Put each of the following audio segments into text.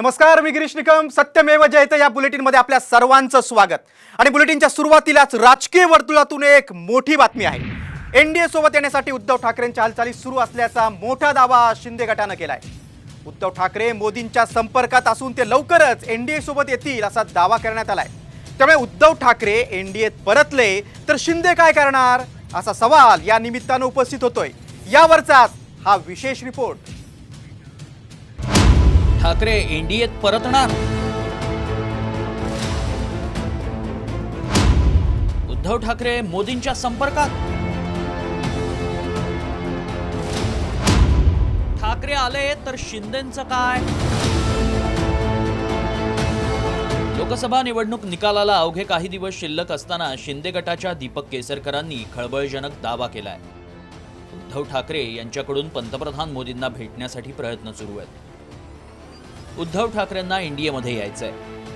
नमस्कार, मी गिरीश निकम. सत्यमेव जयते या बुलेटिनमध्ये आपल्या सर्वांचं स्वागत. आणि बुलेटिनच्या सुरुवातीलाच राजकीय वर्तुळातून एक मोठी बातमी आहे. एनडीए सोबत येण्यासाठी उद्धव ठाकरेंच्या हालचाली सुरू असल्याचा मोठा दावा शिंदे गटाने केलाय. उद्धव ठाकरे मोदींच्या संपर्कात असून ते लवकरच एनडीए सोबत येतील असा दावा करण्यात आलाय. त्यामुळे उद्धव ठाकरे एनडीएत परतले तर शिंदे काय करणार असा सवाल या निमित्तानं उपस्थित होतोय. यावरचाच हा विशेष रिपोर्ट. ठाकरे एनडीएत परतणार? उद्धव ठाकरे मोदींच्या संपर्कात? ठाकरे आले तर शिंदेंचं काय? लोकसभा निवडणूक निकालाला अवघे काही दिवस शिल्लक असताना शिंदे गटाच्या दीपक केसरकरांनी खळबळजनक दावा केलाय. उद्धव ठाकरे यांच्याकडून पंतप्रधान मोदींना भेटण्यासाठी प्रयत्न सुरू आहेत. उद्धव ठाकरेंना एनडीएमध्ये यायचंय.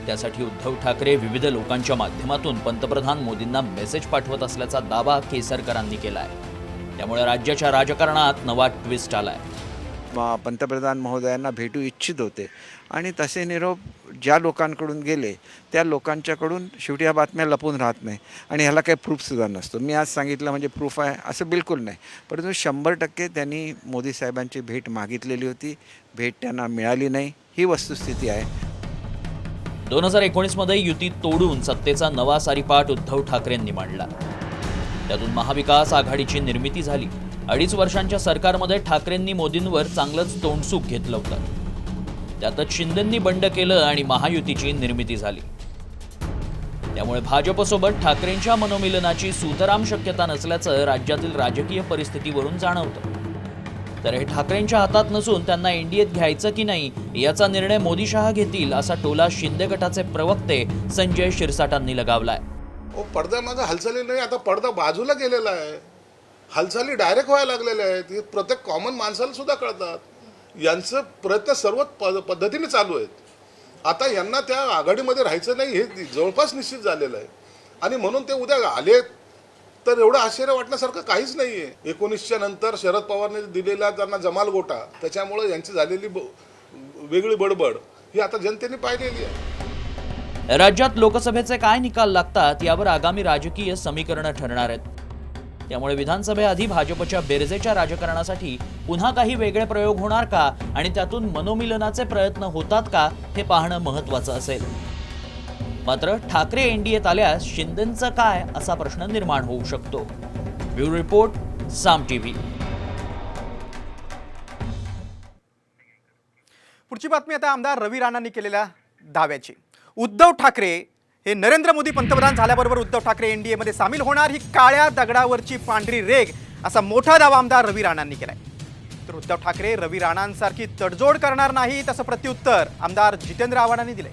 त्यासाठी उद्धव ठाकरे विविध लोकांच्या माध्यमातून पंतप्रधान मोदींना मेसेज पाठवत असल्याचा दावा केसरकरांनी केलाय. त्यामुळे राज्याच्या राजकारणात नवा ट्विस्ट आलाय. पंतप्रधान महोदयांना भेटू इच्छित होते आणि तसे निरोप ज्या लोकांकडून गेले त्या लोकांच्याकडून शेवटी ह्या बातम्या लपून राहत नाही आणि ह्याला काही प्रूफसुद्धा नसतो. मी आज सांगितलं म्हणजे प्रूफ आहे असं बिलकुल नाही, परंतु 100% त्यांनी मोदी साहेबांची भेट मागितलेली होती. भेट त्यांना मिळाली नाही, ही वस्तुस्थिती आहे. 2019 मध्ये युती तोडून सत्तेचा नवा सारीपाट उद्धव ठाकरेंनी मांडला. त्यातून महाविकास आघाडीची निर्मिती झाली. 2.5 वर्षांच्या सरकारमध्ये ठाकरेंनी मोदींवर चांगलंच तोंडसूक घेतलं होतं. त्यातच शिंदेंनी बंड केलं आणि महायुतीची निर्मिती झाली. त्यामुळे भाजपसोबत ठाकरेंच्या मनोमिलनाची सुतराम शक्यता नसल्याचं राज्यातील राजकीय परिस्थितीवरून जाणवतं. तर हे ठाकरेंच्या हातात नसून त्यांना एनडीएत घ्यायचं की नाही याचा निर्णय मोदी शहा घेतील असा टोला शिंदे गटाचे प्रवक्ते संजय शिरसाटांनी लगावलाय. पडद्यामागे हालचाली नाही, आता पडदा बाजूला गेलेला आहे. हालचाली डायरेक्ट व्हायला लागलेल्या आहेत. हे प्रत्येक कॉमन माणसाला सुद्धा कळतात. यांचं प्रयत्न सर्व पद्धतीने चालू आहेत. आता यांना त्या आघाडीमध्ये राहायचं नाही हे जवळपास निश्चित झालेलं आहे आणि म्हणून ते उद्या आले तर एवढं आश्चर्य वाटण्यासारखं काहीच नाही आहे. 19च्या नंतर शरद पवारने दिलेला त्यांना जमाल गोटा, त्याच्यामुळे यांची झालेली वेगळी बडबड ही आता जनतेने पाहिलेली आहे. राज्यात लोकसभेचे काय निकाल लागतात यावर आगामी राजकीय समीकरणं ठरणार आहेत. त्यामुळे विधानसभेआधी भाजपच्या बेरजेच्या राजकारणासाठी पुन्हा काही वेगळे प्रयोग होणार का आणि त्यातून मनोमिलनाचे प्रयत्न होतात का हे पाहणं महत्त्वाचं असेल. मात्र ठाकरे एनडीएत आल्यास शिंदेंचं काय असा प्रश्न निर्माण होऊ शकतो. ब्युरो रिपोर्ट, साम टीव्ही. पुढची बातमी आता आमदार रवी राणांनी केलेल्या दाव्याची. उद्धव ठाकरे हे नरेंद्र मोदी पंतप्रधान झाल्याबरोबर उद्धव ठाकरे एनडीए मध्ये सामील होणार ही काळ्या दगडावरची पांढरी रेघ असा मोठा दावा आमदार रवी राणांनी केलाय. तर उद्धव ठाकरे रवी राणांसारखी तडजोड करणार नाही तसं प्रत्युत्तर आमदार जितेंद्र आव्हाडांनी दिलंय.